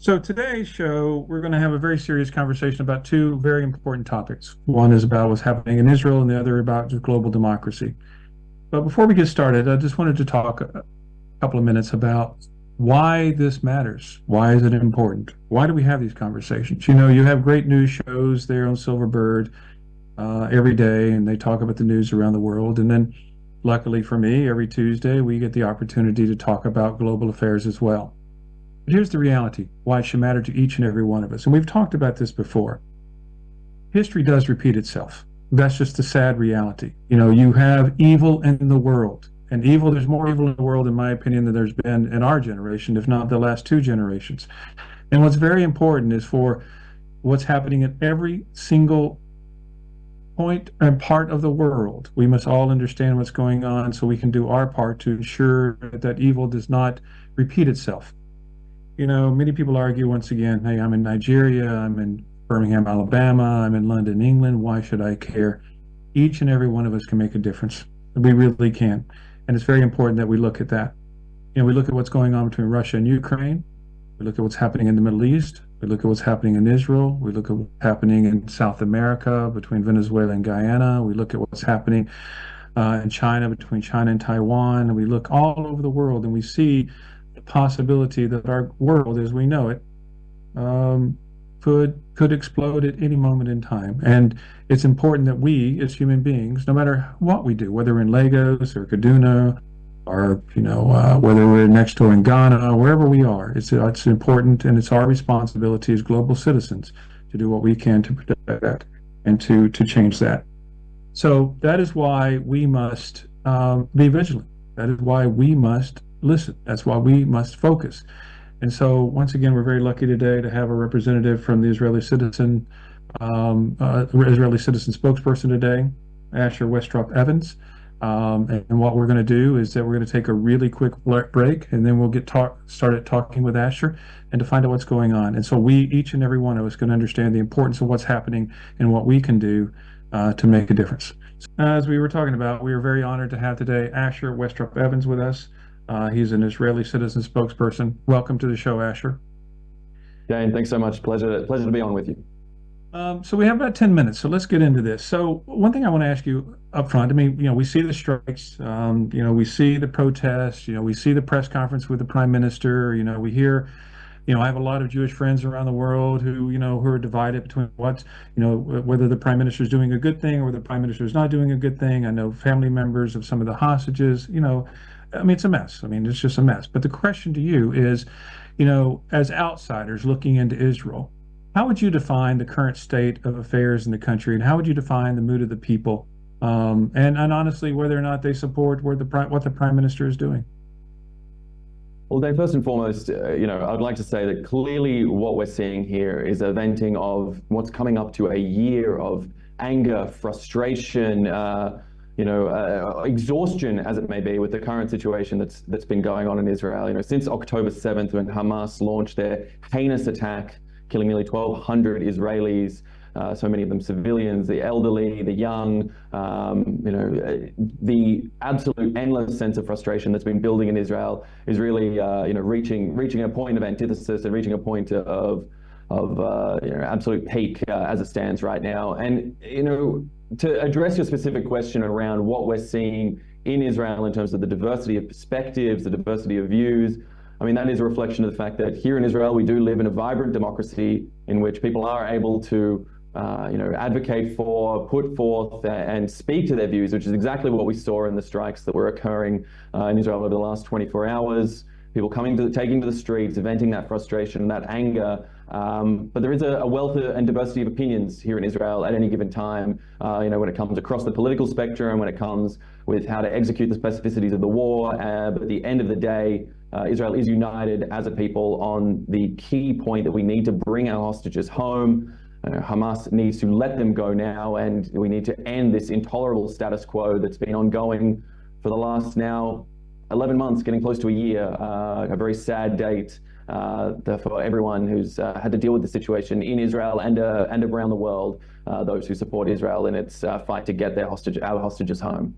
So today's show, we're going to have a very serious conversation about two very important topics. One is about what's happening in Israel, and the other about just global democracy. But before we get started, I just wanted to talk a couple of minutes about why this matters. Why is it important? Why do we have these conversations? You know, you have great news shows there on Silverbird every day, and they talk about the news around the world. And then, luckily for me, every Tuesday we get the opportunity to talk about global affairs as well. But here's the reality, why it should matter to each and every one of us. And we've talked about this before. History does repeat itself. That's just the sad reality. You know, you have evil in the world. And evil, there's more evil in the world, in my opinion, than there's been in our generation, if not the last two generations. And what's very important is for what's happening in every single point and part of the world. We must all understand what's going on so we can do our part to ensure that evil does not repeat itself. You know, many people argue once again, hey, I'm in Nigeria, I'm in Birmingham, Alabama, I'm in London, England. Why should I care? Each and every one of us can make a difference. We really can. And it's very important that we look at that. You know, we look at what's going on between Russia and Ukraine. We look at what's happening in the Middle East. We look at what's happening in Israel. We look at what's happening in South America between Venezuela and Guyana. We look at what's happening in China between China and Taiwan. And we look all over the world and we see the possibility that our world as we know it um, could explode at any moment in time. And it's important that we as human beings, no matter what we do, whether we're in Lagos or Kaduna or whether we're next door in Ghana, wherever we are, it's important and it's our responsibility as global citizens to do what we can to protect that and to change that. So that is why we must be vigilant. That is why we must listen. That's why we must focus. And so, once again, we're very lucky today to have a representative from the Israeli citizen spokesperson today, Asher Westrop Evans. And what we're going to do is that we're going to take a really quick break, and then we'll started talking with Asher and to find out what's going on. And so, each and every one of us, can understand the importance of what's happening and what we can do to make a difference. As we were talking about, we are very honored to have today Asher Westrop Evans with us. He's an Israeli citizen spokesperson. Welcome to the show, Asher. Dane, thanks so much. Pleasure to be on with you. So we have about 10 minutes, so let's get into this. So one thing I want to ask you up front, I mean, we see the strikes, we see the protests, we see the press conference with the prime minister, we hear, I have a lot of Jewish friends around the world who are divided between whether the prime minister is doing a good thing or the prime minister is not doing a good thing. I know family members of some of the hostages, I mean, it's a mess. I mean, it's just a mess. But the question to you is, as outsiders looking into Israel, how would you define the current state of affairs in the country, and how would you define the mood of the people, and honestly, whether or not they support what the prime minister is doing? Well, Dave, first and foremost, I'd like to say that clearly what we're seeing here is a venting of what's coming up to a year of anger, frustration, exhaustion, as it may be, with the current situation that's been going on in Israel. Since October 7th, when Hamas launched their heinous attack, killing nearly 1,200 Israelis, so many of them civilians, the elderly, the young, the absolute endless sense of frustration that's been building in Israel is really, reaching a point of antithesis and reaching a point of absolute peak as it stands right now. And, to address your specific question around what we're seeing in Israel in terms of the diversity of perspectives, the diversity of views, I mean, that is a reflection of the fact that here in Israel, we do live in a vibrant democracy in which people are able to, advocate for, put forth, and speak to their views, which is exactly what we saw in the strikes that were occurring in Israel over the last 24 hours. People taking to the streets, venting that frustration, that anger. But there is a wealth and diversity of opinions here in Israel at any given time, when it comes across the political spectrum, when it comes with how to execute the specificities of the war. But at the end of the day, Israel is united as a people on the key point that we need to bring our hostages home. Hamas needs to let them go now, and we need to end this intolerable status quo that's been ongoing for the last now 11 months, getting close to a year, a very sad date for everyone who's had to deal with the situation in Israel and around the world, those who support Israel in its fight to get our hostages home.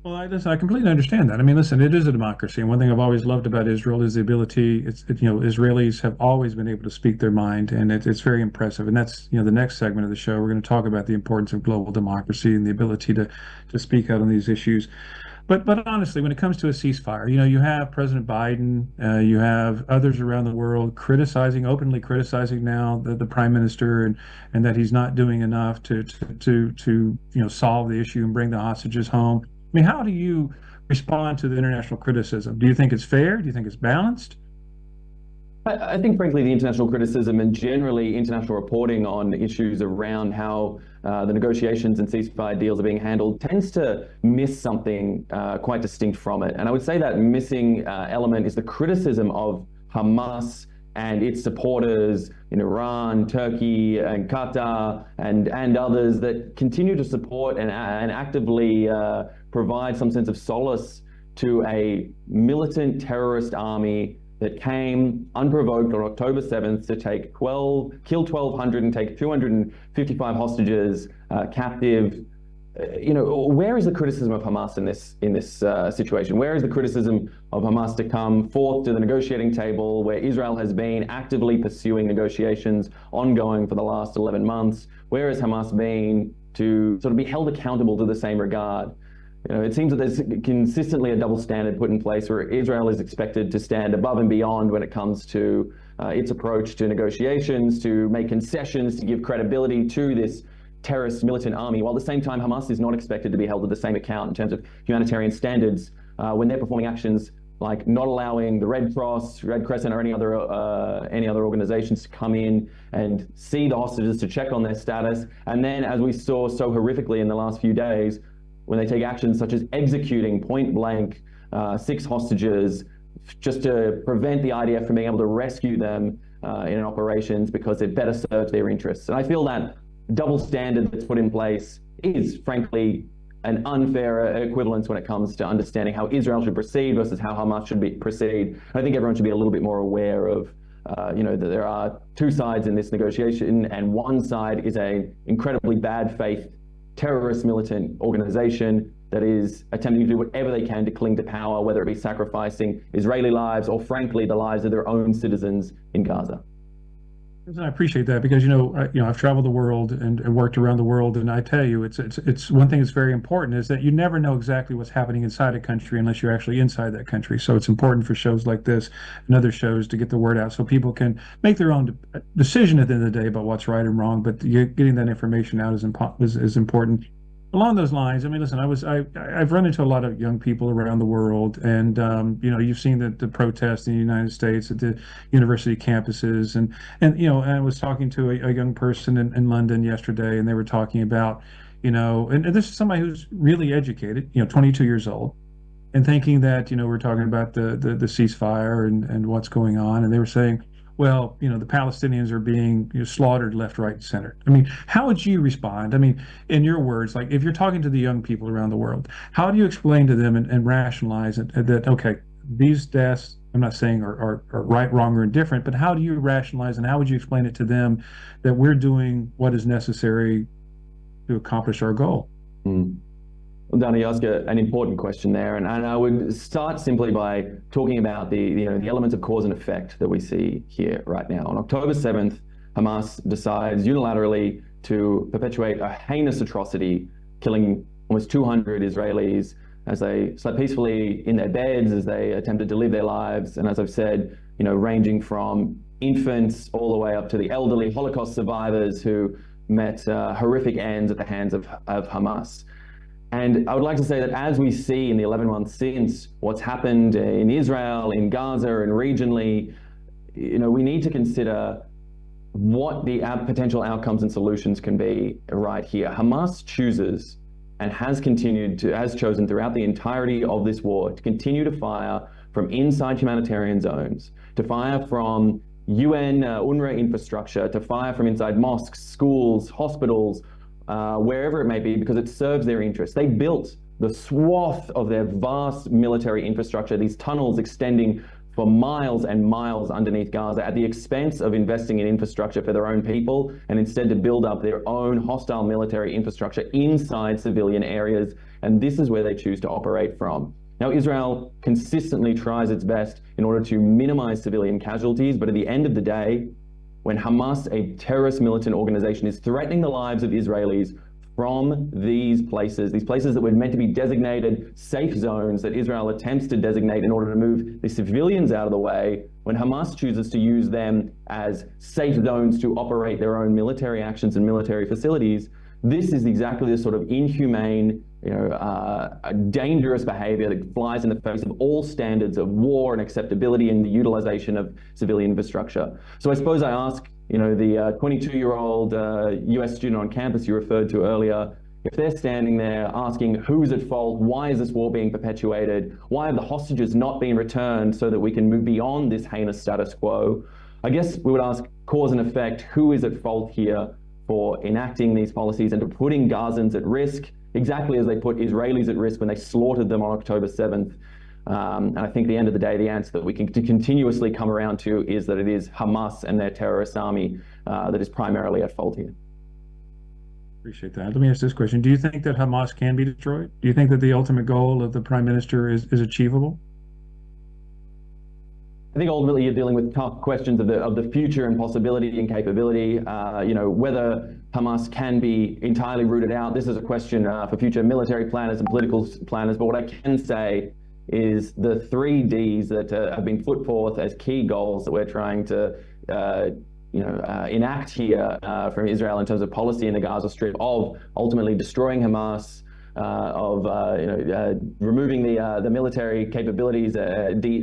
Well, listen, I completely understand that. I mean, listen, it is a democracy, and one thing I've always loved about Israel is the ability. Israelis have always been able to speak their mind, and it's very impressive. And that's the next segment of the show. We're going to talk about the importance of global democracy and the ability to speak out on these issues. But honestly, when it comes to a ceasefire, you have President Biden, you have others around the world openly criticizing now the prime minister, and that he's not doing enough to solve the issue and bring the hostages home. I mean, how do you respond to the international criticism? Do you think it's fair? Do you think it's balanced? I think, frankly, the international criticism and generally international reporting on issues around how the negotiations and ceasefire deals are being handled tends to miss something quite distinct from it. And I would say that missing element is the criticism of Hamas and its supporters in Iran, Turkey, and Qatar, and others that continue to support and actively provide some sense of solace to a militant terrorist army that came unprovoked on October 7th to kill 1,200 and take 255 hostages captive. Where is the criticism of Hamas in this situation? Where is the criticism of Hamas to come forth to the negotiating table, where Israel has been actively pursuing negotiations ongoing for the last 11 months? Where has Hamas been to sort of be held accountable to the same regard? It seems that there's consistently a double standard put in place where Israel is expected to stand above and beyond when it comes to its approach to negotiations, to make concessions, to give credibility to this terrorist militant army, while at the same time Hamas is not expected to be held to the same account in terms of humanitarian standards when they're performing actions like not allowing the Red Cross, Red Crescent, or any other organizations to come in and see the hostages to check on their status. And then, as we saw so horrifically in the last few days, when they take actions such as executing point blank 6 hostages just to prevent the IDF from being able to rescue them in operations because it better serves their interests. And I feel that double standard that's put in place is, frankly, an unfair equivalence when it comes to understanding how Israel should proceed versus how Hamas should proceed. I think everyone should be a little bit more aware of that there are two sides in this negotiation, and one side is an incredibly bad faith terrorist militant organization that is attempting to do whatever they can to cling to power, whether it be sacrificing Israeli lives or, frankly, the lives of their own citizens in Gaza. I appreciate that because I've traveled the world and worked around the world, and I tell you, it's one thing that's very important is that you never know exactly what's happening inside a country unless you're actually inside that country. So it's important for shows like this and other shows to get the word out so people can make their own decision at the end of the day about what's right and wrong. But getting that information out is important. Along those lines, I mean, listen, I've run into a lot of young people around the world, and you've seen the protests in the United States at the university campuses, and I was talking to a young person in London yesterday, and they were talking about, and this is somebody who's really educated, 22 years old, and thinking that we're talking about the ceasefire and what's going on, and they were saying, well, the Palestinians are being slaughtered left, right, and center. I mean, how would you respond? I mean, in your words, like if you're talking to the young people around the world, how do you explain to them and rationalize it that, okay, these deaths, I'm not saying are right, wrong, or indifferent, but how do you rationalize and how would you explain it to them that we're doing what is necessary to accomplish our goal? Well, Danny, you ask an important question there, and I would start simply by talking about the elements of cause and effect that we see here right now. On October 7th, Hamas decides unilaterally to perpetuate a heinous atrocity, killing almost 200 Israelis as they slept peacefully in their beds, as they attempted to live their lives, and as I've said, ranging from infants all the way up to the elderly Holocaust survivors who met horrific ends at the hands of Hamas. And I would like to say that as we see in the 11 months since what's happened in Israel, in Gaza, and regionally, we need to consider what the potential outcomes and solutions can be right here. Hamas chooses and has chosen throughout the entirety of this war to continue to fire from inside humanitarian zones, to fire from UN, UNRWA infrastructure, to fire from inside mosques, schools, hospitals, wherever it may be, because it serves their interests. They built the swath of their vast military infrastructure, these tunnels extending for miles and miles underneath Gaza at the expense of investing in infrastructure for their own people, and instead to build up their own hostile military infrastructure inside civilian areas. And this is where they choose to operate from. Now, Israel consistently tries its best in order to minimize civilian casualties, but at the end of the day, when Hamas, a terrorist militant organization, is threatening the lives of Israelis from these places that were meant to be designated safe zones that Israel attempts to designate in order to move the civilians out of the way, when Hamas chooses to use them as safe zones to operate their own military actions and military facilities, this is exactly the sort of inhumane, dangerous behavior that flies in the face of all standards of war and acceptability in the utilization of civilian infrastructure. So I suppose I ask, the 22-year-old US student on campus you referred to earlier, if they're standing there asking who's at fault, why is this war being perpetuated, why have the hostages not been returned so that we can move beyond this heinous status quo, I guess we would ask cause and effect, who is at fault here for enacting these policies and to putting Gazans at risk, exactly as they put Israelis at risk when they slaughtered them on October 7th. And I think at the end of the day, the answer that we can continuously come around to is that it is Hamas and their terrorist army that is primarily at fault here. Appreciate that. Let me ask this question. Do you think that Hamas can be destroyed? Do you think that the ultimate goal of the prime minister is achievable? I think ultimately you're dealing with tough questions of the future and possibility and capability. Whether Hamas can be entirely rooted out, this is a question for future military planners and political planners. But what I can say is the 3 Ds that have been put forth as key goals that we're trying to enact here from Israel in terms of policy in the Gaza Strip, of ultimately destroying Hamas, removing the military capabilities,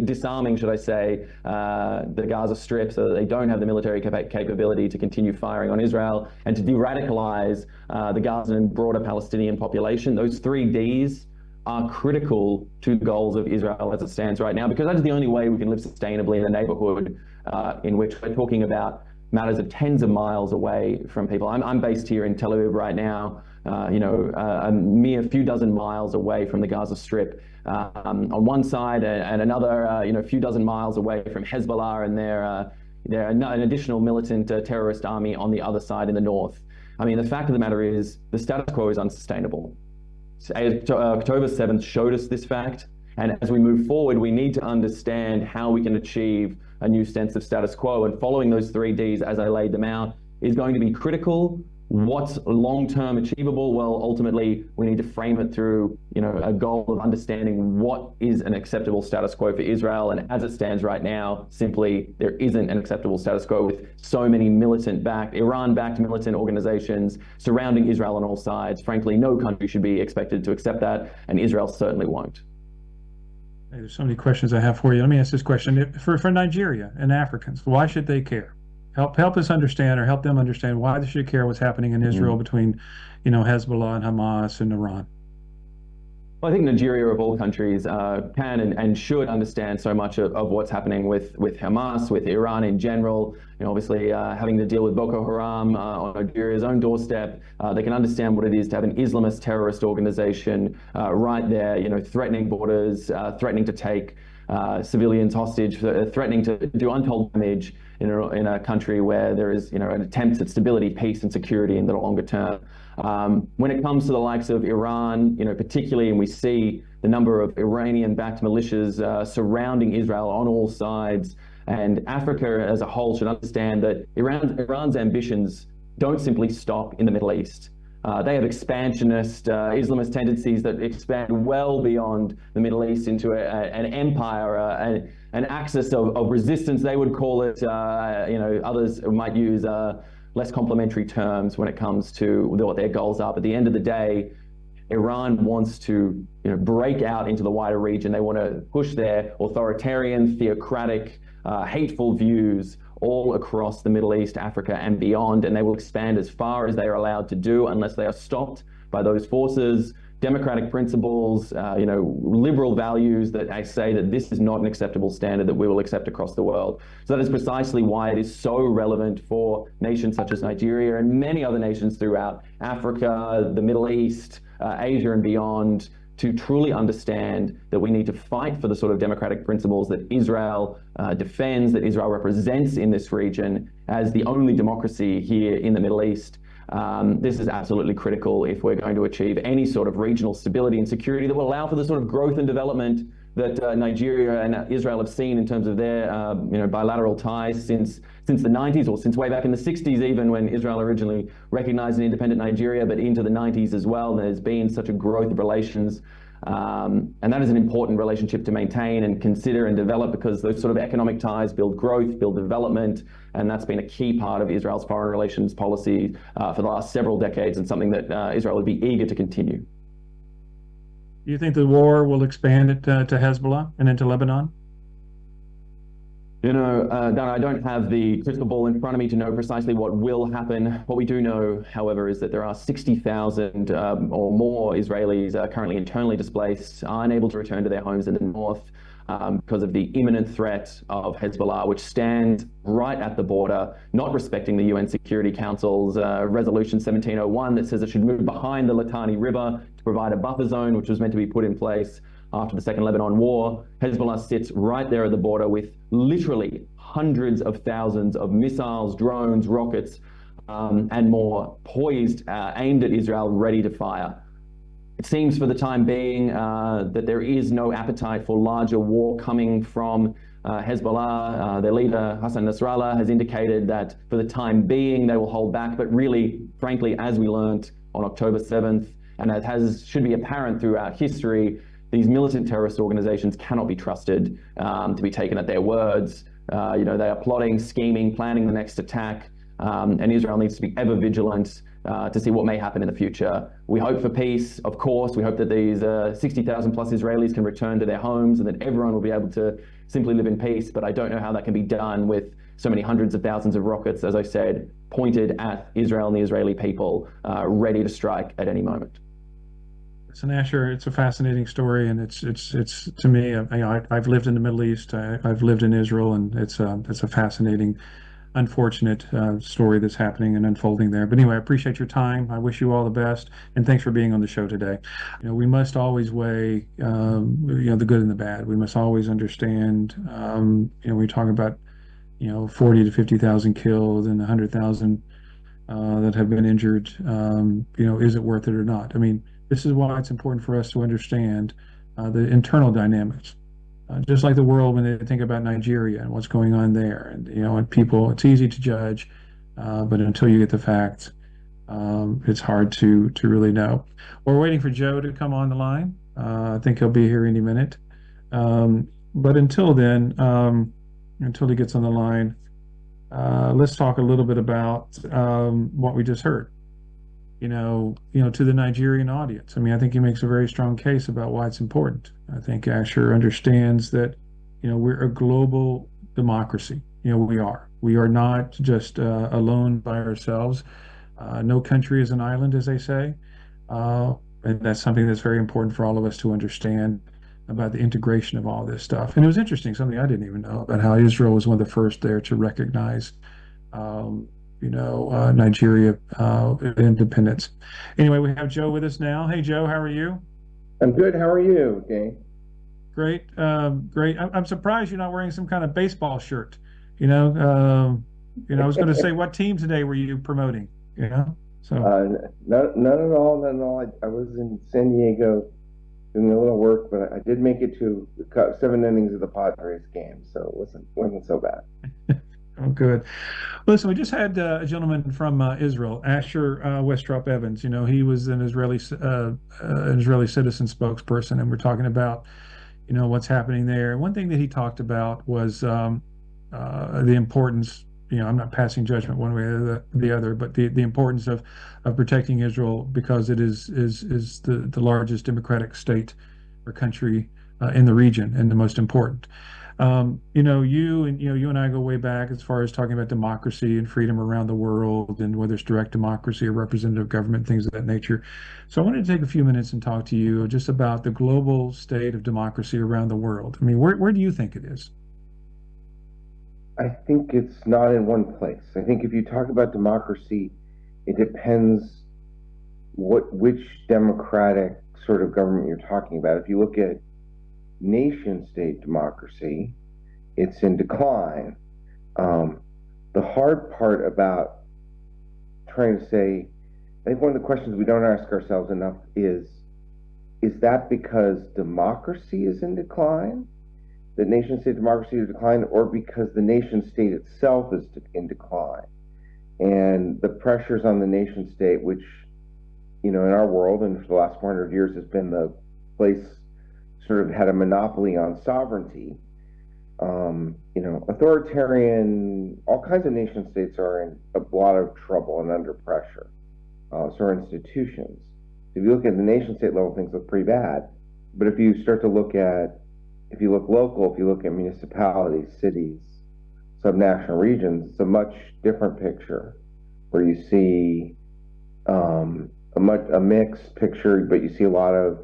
disarming, should I say, the Gaza Strip so that they don't have the military capability to continue firing on Israel, and to de-radicalize the Gaza and broader Palestinian population. Those 3 Ds are critical to the goals of Israel as it stands right now, because that is the only way we can live sustainably in a neighborhood in which we're talking about matters of tens of miles away from people. I'm based here in Tel Aviv right now, a mere few dozen miles away from the Gaza Strip on one side, and another, few dozen miles away from Hezbollah and their an additional militant terrorist army on the other side in the north. I mean, the fact of the matter is the status quo is unsustainable. October 7th showed us this fact, and as we move forward, we need to understand how we can achieve a new sense of status quo, and following those 3 Ds as I laid them out is going to be critical. What's long-term achievable? Well, ultimately, we need to frame it through, a goal of understanding what is an acceptable status quo for Israel. And as it stands right now, simply, there isn't an acceptable status quo with so many Iran-backed militant organizations surrounding Israel on all sides. Frankly, no country should be expected to accept that, and Israel certainly won't. Hey, there's so many questions I have for you. Let me ask this question. For Nigeria and Africans, why should they care? Help us understand, or help them understand, why they should care what's happening in Israel between, Hezbollah and Hamas and Iran. Well, I think Nigeria, of all countries, can and should understand so much of what's happening with Hamas, with Iran in general. Obviously, having to deal with Boko Haram on Nigeria's own doorstep, they can understand what it is to have an Islamist terrorist organization right there, threatening borders, threatening to take civilians hostage, threatening to do untold damage in a country where there is, an attempt at stability, peace, and security in the longer term. When it comes to the likes of Iran, particularly, and we see the number of Iranian-backed militias surrounding Israel on all sides, and Africa as a whole should understand that Iran's ambitions don't simply stop in the Middle East. They have expansionist, Islamist tendencies that expand well beyond the Middle East into an empire, an axis of resistance, they would call it. Others might use less complimentary terms when it comes to what their goals are. But at the end of the day, Iran wants to break out into the wider region. They want to push their authoritarian, theocratic, hateful views all across the Middle East, Africa, and beyond, and they will expand as far as they are allowed to do unless they are stopped by those forces. Democratic principles, liberal values that I say that this is not an acceptable standard that we will accept across the world. So that is precisely why it is so relevant for nations such as Nigeria and many other nations throughout Africa, the Middle East, Asia, and beyond to truly understand that we need to fight for the sort of democratic principles that Israel defends, that Israel represents in this region as the only democracy here in the Middle East. This is absolutely critical if we're going to achieve any sort of regional stability and security that will allow for the sort of growth and development that Nigeria and Israel have seen in terms of their bilateral ties since the 90s, or since way back in the 60s, even when Israel originally recognized an independent Nigeria, but into the 90s as well. There's been such a growth of relations. And that is an important relationship to maintain and consider and develop, because those sort of economic ties build growth, build development, and that's been a key part of Israel's foreign relations policy for the last several decades, and something that Israel would be eager to continue. Do you think the war will expand it to Hezbollah and into Lebanon? Dan, I don't have the crystal ball in front of me to know precisely what will happen. What we do know, however, is that there are 60,000 or more Israelis currently internally displaced, unable to return to their homes in the north because of the imminent threat of Hezbollah, which stands right at the border, not respecting the UN Security Council's Resolution 1701 that says it should move behind the Litani River to provide a buffer zone, which was meant to be put in place after the Second Lebanon War. Hezbollah sits right there at the border with literally hundreds of thousands of missiles, drones, rockets, and more poised, aimed at Israel, ready to fire. It seems for the time being that there is no appetite for larger war coming from Hezbollah. Their leader, Hassan Nasrallah, has indicated that for the time being they will hold back, but really, frankly, as we learned on October 7th, and as should be apparent throughout history, these militant terrorist organizations cannot be trusted to be taken at their words. They are plotting, scheming, planning the next attack, and Israel needs to be ever vigilant to see what may happen in the future. We hope for peace, of course. We hope that these 60,000 plus Israelis can return to their homes and that everyone will be able to simply live in peace. But I don't know how that can be done with so many hundreds of thousands of rockets, as I said, pointed at Israel and the Israeli people, ready to strike at any moment. So Asher, it's a fascinating story, and it's to me, I've lived in the Middle East, I've lived in Israel, and it's a fascinating, unfortunate story that's happening and unfolding there. But anyway, I appreciate your time. I wish you all the best, and thanks for being on the show today. We must always weigh, the good and the bad. We must always understand, we talk about, 40 to 50,000 killed and 100,000 that have been injured. Is it worth it or not? I mean, this is why it's important for us to understand the internal dynamics. Just like the world, when they think about Nigeria and what's going on there, and people, it's easy to judge, but until you get the facts, it's hard to really know. We're waiting for Joe to come on the line. I think he'll be here any minute. But until then, until he gets on the line, let's talk a little bit about what we just heard. To the Nigerian audience. I mean, I think he makes a very strong case about why it's important. I think Asher understands that, we're a global democracy. We are. We are not just alone by ourselves. No country is an island, as they say. And that's something that's very important for all of us to understand about the integration of all this stuff. And it was interesting, something I didn't even know about how Israel was one of the first there to recognize Nigeria independence. Anyway, we have Joe with us now. Hey, Joe, how are you? I'm good. How are you, Dane? Great, great. I'm surprised you're not wearing some kind of baseball shirt. I was going to say, what team today were you promoting? So none at all. None at all. I was in San Diego doing a little work, but I did make it to the 7 innings of the Padres game, so it wasn't so bad. Oh, good. Listen, we just had a gentleman from Israel, Asher Westrop Evans. He was an Israeli citizen spokesperson, and we're talking about, what's happening there. One thing that he talked about was the importance. I'm not passing judgment one way or the other, but the importance of protecting Israel, because it is the largest democratic state or country in the region and the most important. You and I go way back as far as talking about democracy and freedom around the world, and whether it's direct democracy or representative government, things of that nature. So I wanted to take a few minutes and talk to you just about the global state of democracy around the world. I mean, where do you think it is? I think it's not in one place. I think if you talk about democracy, it depends which democratic sort of government you're talking about. If you look at nation state democracy, it's in decline. Um, the hard part about trying to say, I think one of the questions we don't ask ourselves enough is that because democracy is in decline, that nation state democracy is in decline, or because the nation state itself is in decline? And the pressures on the nation state, which, in our world and for the last 400 years has been the place sort of had a monopoly on sovereignty. Authoritarian, all kinds of nation states are in a lot of trouble and under pressure. So are institutions. If you look at the nation state level, things look pretty bad. But if you start to if you look local, if you look at municipalities, cities, subnational regions, it's a much different picture where you see a mixed picture, but you see a lot of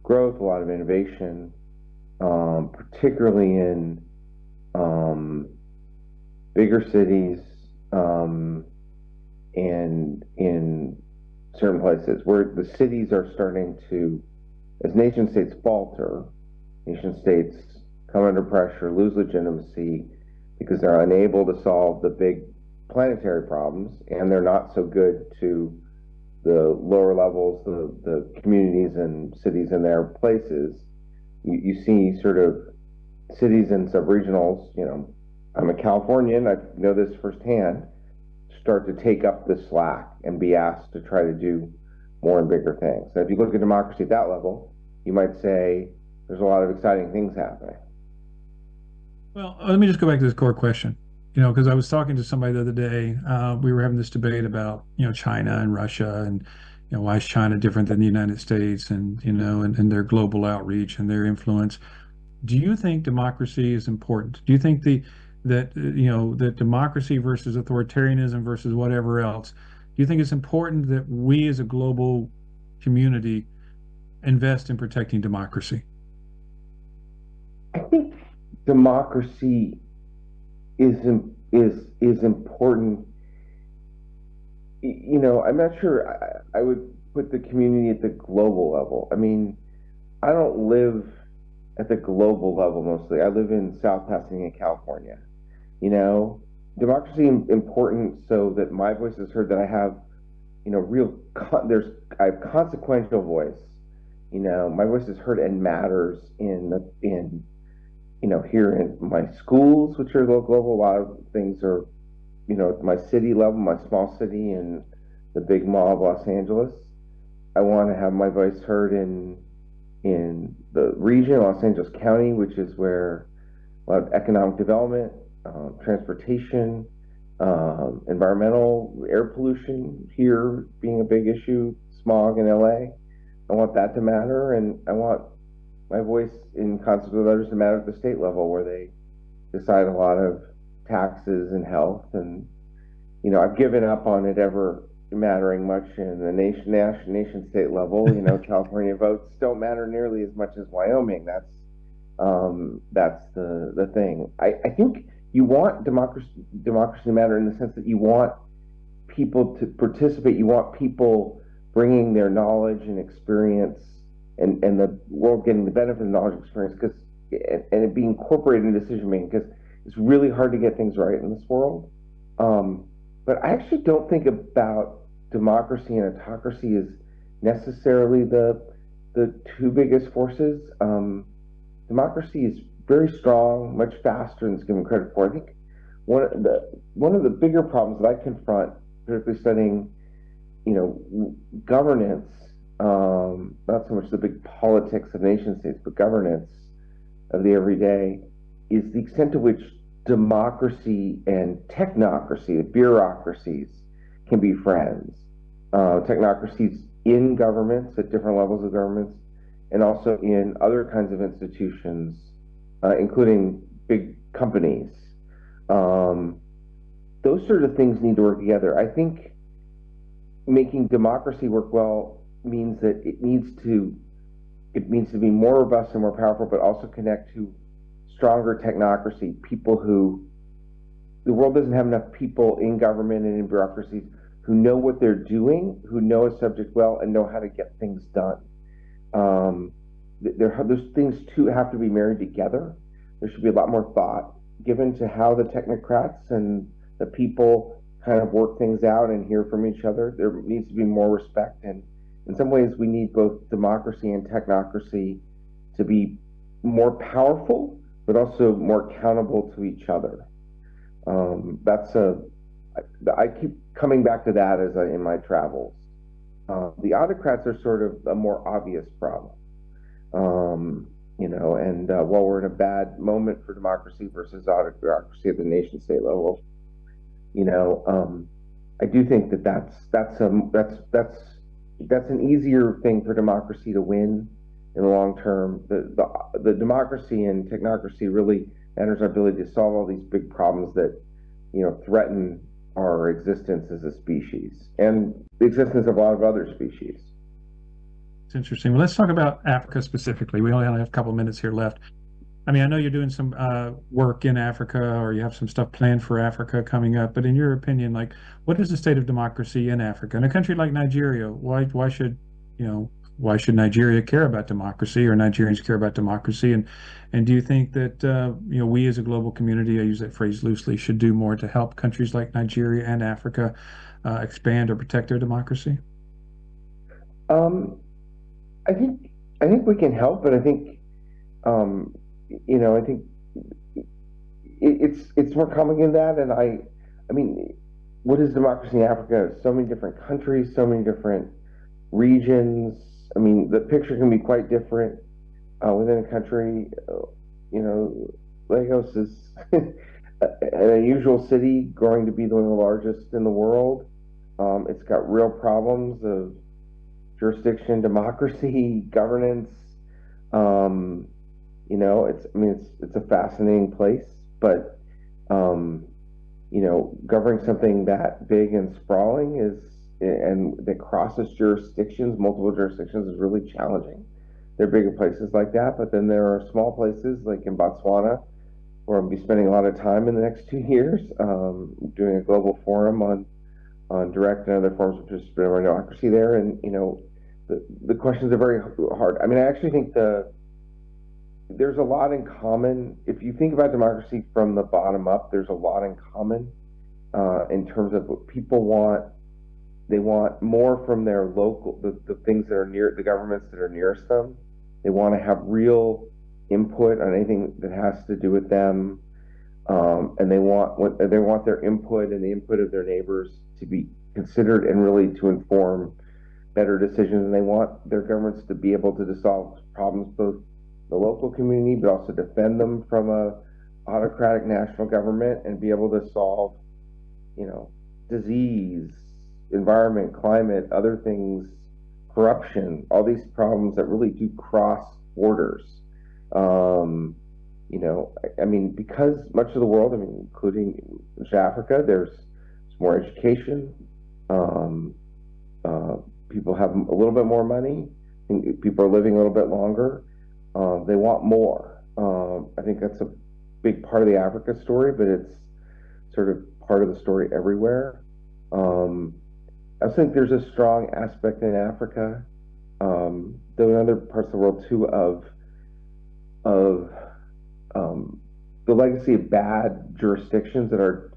growth, a lot of innovation, particularly in bigger cities and in certain places where the cities are starting to, as nation states falter, nation states come under pressure, lose legitimacy because they're unable to solve the big planetary problems, and they're not so good to the lower levels, the communities and cities in their places. You see sort of cities and subregionals, I'm a Californian, I know this firsthand, start to take up the slack and be asked to try to do more and bigger things. So if you look at democracy at that level, you might say there's a lot of exciting things happening. Well, let me just go back to this core question, because I was talking to somebody the other day. We were having this debate about, China and Russia and, why is China different than the United States and, and their global outreach and their influence. Do you think democracy is important? Do you think that democracy versus authoritarianism versus whatever else, do you think it's important that we as a global community invest in protecting democracy? I think democracy is important. I'm not sure I would put the community at the global level. I mean, I don't live at the global level mostly. I live in South Pasadena, California. Democracy important so that my voice is heard, that I have, I have consequential voice. My voice is heard and matters here in my schools, which are global. A lot of things are, at my city level, my small city in the big mall of Los Angeles. I want to have my voice heard in the region, Los Angeles County, which is where a lot of economic development, transportation, environmental, air pollution here being a big issue, smog in LA. I want that to matter, and I want my voice in concert with others to matter at the state level, where they decide a lot of taxes and health. And I've given up on it ever mattering much in the nation state level. California votes don't matter nearly as much as Wyoming. That's the thing. I think you want democracy to matter in the sense that you want people to participate. You want people bringing their knowledge and experience, and the world getting the benefit of knowledge and experience, and it being incorporated in decision making, because it's really hard to get things right in this world. But I actually don't think about democracy and autocracy as necessarily the two biggest forces. Democracy is very strong, much faster than it's given credit for. I think one of the bigger problems that I confront, particularly studying, governance, not so much the big politics of nation states, but governance of the everyday, is the extent to which democracy and technocracy, the bureaucracies, can be friends. Technocracies in governments, at different levels of governments, and also in other kinds of institutions, including big companies. Those sort of things need to work together. I think making democracy work well means that it needs to be more robust and more powerful, but also connect to stronger technocracy, people who, the world doesn't have enough people in government and in bureaucracies who know what they're doing, who know a subject well, and know how to get things done. Those things too have to be married together. There should be a lot more thought given to how the technocrats and the people kind of work things out and hear from each other. There needs to be more respect, and in some ways, we need both democracy and technocracy to be more powerful, but also more accountable to each other. That's a I keep coming back to that in my travels. The autocrats are sort of a more obvious problem. And while we're in a bad moment for democracy versus autocracy at the nation state level, I do think that's an easier thing for democracy to win in the long term. The democracy and technocracy really enters our ability to solve all these big problems that threaten our existence as a species and the existence of a lot of other species. It's interesting. Well, let's talk about Africa specifically. We only have a couple of minutes here left. I mean, I know you're doing some work in Africa, or you have some stuff planned for Africa coming up. But in your opinion, like, what is the state of democracy in Africa? In a country like Nigeria, why should Nigeria care about democracy, or Nigerians care about democracy? And do you think that we as a global community, I use that phrase loosely, should do more to help countries like Nigeria and Africa expand or protect their democracy? I think we can help, but I think I think it's more common than that. And I mean, what is democracy in Africa? So many different countries, so many different regions. I mean, the picture can be quite different within a country. Lagos is an unusual city, growing to be one of the largest in the world. It's got real problems of jurisdiction, democracy, governance. It's a fascinating place, but governing something that big and sprawling and that crosses jurisdictions, multiple jurisdictions, is really challenging. There are bigger places like that, but then there are small places like in Botswana, where I'll be spending a lot of time in the next 2 years, doing a global forum on direct and other forms of participatory democracy there. And the questions are very hard. I mean, I actually think there's a lot in common. If you think about democracy from the bottom up, there's a lot in common in terms of what people want. They want more from their local, the things that are near, the governments that are nearest them. They want to have real input on anything that has to do with them, and they want their input and the input of their neighbors to be considered and really to inform better decisions. And they want their governments to be able to solve problems, both the local community, but also defend them from a autocratic national government, and be able to solve, disease, environment, climate, other things, corruption, all these problems that really do cross borders. Because much of the world, including Africa, there's more education. People have a little bit more money. People are living a little bit longer. They want more. I think that's a big part of the Africa story, but it's sort of part of the story everywhere. I think there's a strong aspect in Africa, though in other parts of the world too, of the legacy of bad jurisdictions that are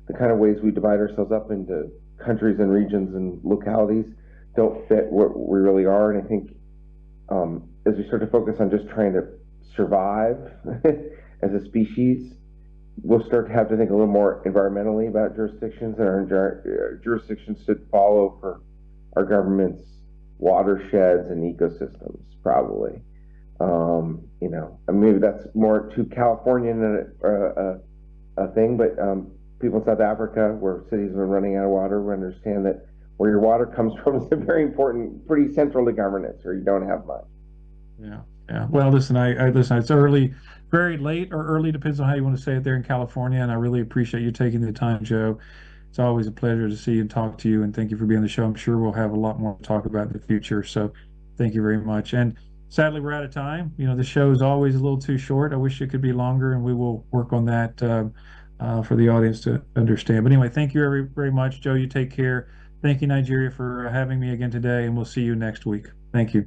the kind of ways we divide ourselves up into countries and regions and localities don't fit what we really are. And I think as we start to focus on just trying to survive as a species, we'll start to have to think a little more environmentally about jurisdictions, and our jurisdictions should follow for our government's watersheds and ecosystems, probably. Maybe that's more too Californian a thing, but people in South Africa, where cities have been running out of water, will understand that where your water comes from is a very important, pretty central to governance, or you don't have much. Yeah. Yeah. Well, listen, I listen, it's early, very late or early, depends on how you want to say it there in California. And I really appreciate you taking the time, Joe. It's always a pleasure to see you and talk to you. And thank you for being on the show. I'm sure we'll have a lot more to talk about in the future. So thank you very much. And sadly, we're out of time. The show is always a little too short. I wish it could be longer, and we will work on that for the audience to understand. But anyway, thank you very much, Joe. You take care. Thank you, Nigeria, for having me again today, and we'll see you next week. Thank you.